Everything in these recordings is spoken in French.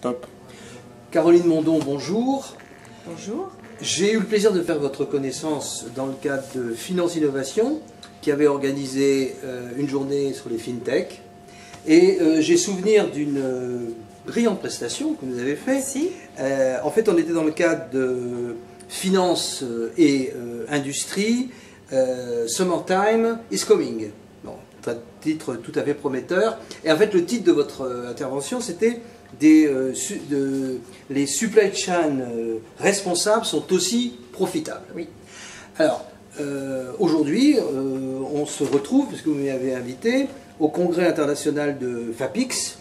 Top. Caroline Mondon, bonjour. Bonjour. J'ai eu le plaisir de faire votre connaissance dans le cadre de Finance Innovation, qui avait organisé une journée sur les FinTech. Et j'ai souvenir d'une brillante prestation que vous avez faite. Si. En fait, on était dans le cadre de Finance et Industrie. Summertime is coming. Bon, un titre tout à fait prometteur. Et en fait, le titre de votre intervention, c'était les supply chain responsables sont aussi profitables. Oui. Alors, aujourd'hui, on se retrouve, puisque vous m'avez invité, au congrès international de FAPIX.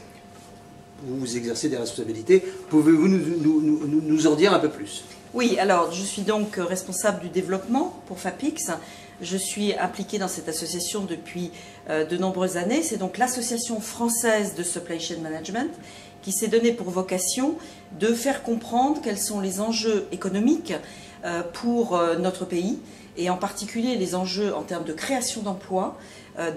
Vous exercez des responsabilités. Pouvez-vous nous en dire un peu plus? Oui, alors je suis donc responsable du développement pour FAPIX. Je suis impliquée dans cette association depuis de nombreuses années. C'est donc l'association française de Supply Chain Management qui s'est donné pour vocation de faire comprendre quels sont les enjeux économiques pour notre pays et en particulier les enjeux en termes de création d'emplois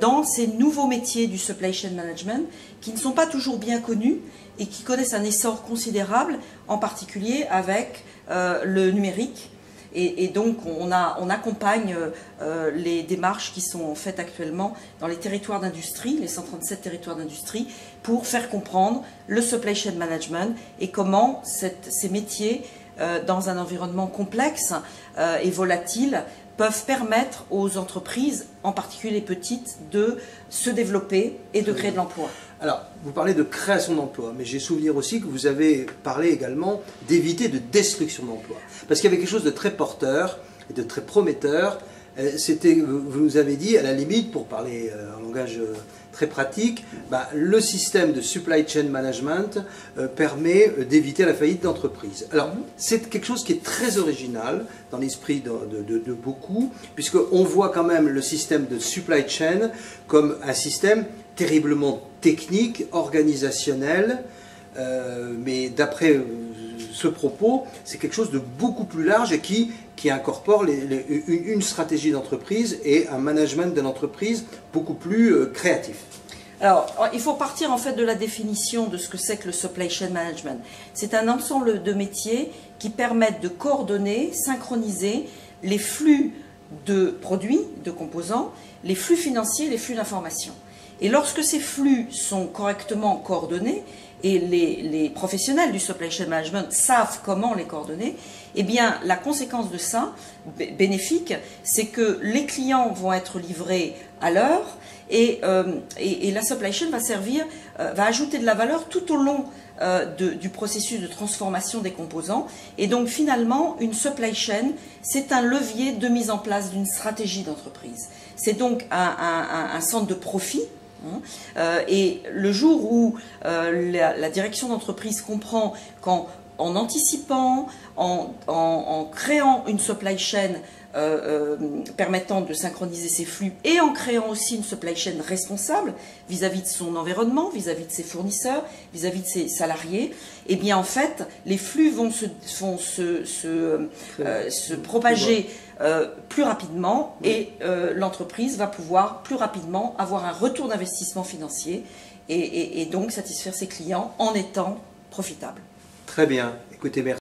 dans ces nouveaux métiers du Supply Chain Management qui ne sont pas toujours bien connus et qui connaissent un essor considérable, en particulier avec le numérique. Et donc on accompagne les démarches qui sont faites actuellement dans les territoires d'industrie, les 137 territoires d'industrie, pour faire comprendre le supply chain management et comment ces métiers, dans un environnement complexe et volatile, peuvent permettre aux entreprises, en particulier les petites, de se développer et de créer de l'emploi. Alors, vous parlez de création d'emplois, mais j'ai souvenir aussi que vous avez parlé également d'éviter de destruction d'emplois. Parce qu'il y avait quelque chose de très porteur et de très prometteur. Vous nous avez dit, à la limite, pour parler en langage très pratique, le système de supply chain management permet d'éviter la faillite d'entreprise. Alors, c'est quelque chose qui est très original dans l'esprit de beaucoup, puisqu'on voit quand même le système de supply chain comme un système terriblement technique, organisationnel, mais d'après ce propos, c'est quelque chose de beaucoup plus large et qui incorpore une stratégie d'entreprise et un management de l'entreprise beaucoup plus créatif. Alors, il faut partir en fait de la définition de ce que c'est que le supply chain management. C'est un ensemble de métiers qui permettent de coordonner, synchroniser les flux de produits, de composants, les flux financiers, les flux d'informations. Et lorsque ces flux sont correctement coordonnés, et les professionnels du supply chain management savent comment les coordonner, eh bien la conséquence de ça, bénéfique, c'est que les clients vont être livrés à l'heure et la supply chain va ajouter de la valeur tout au long du processus de transformation des composants. Et donc finalement, une supply chain, c'est un levier de mise en place d'une stratégie d'entreprise. C'est donc un centre de profit. Et le jour où la direction d'entreprise comprend qu'en anticipant, en créant une supply chain permettant de synchroniser ses flux et en créant aussi une supply chain responsable vis-à-vis de son environnement, vis-à-vis de ses fournisseurs, vis-à-vis de ses salariés, et bien en fait les flux vont se propager plus rapidement et l'entreprise va pouvoir plus rapidement avoir un retour d'investissement financier et donc satisfaire ses clients en étant profitable. Très bien. Écoutez, merci.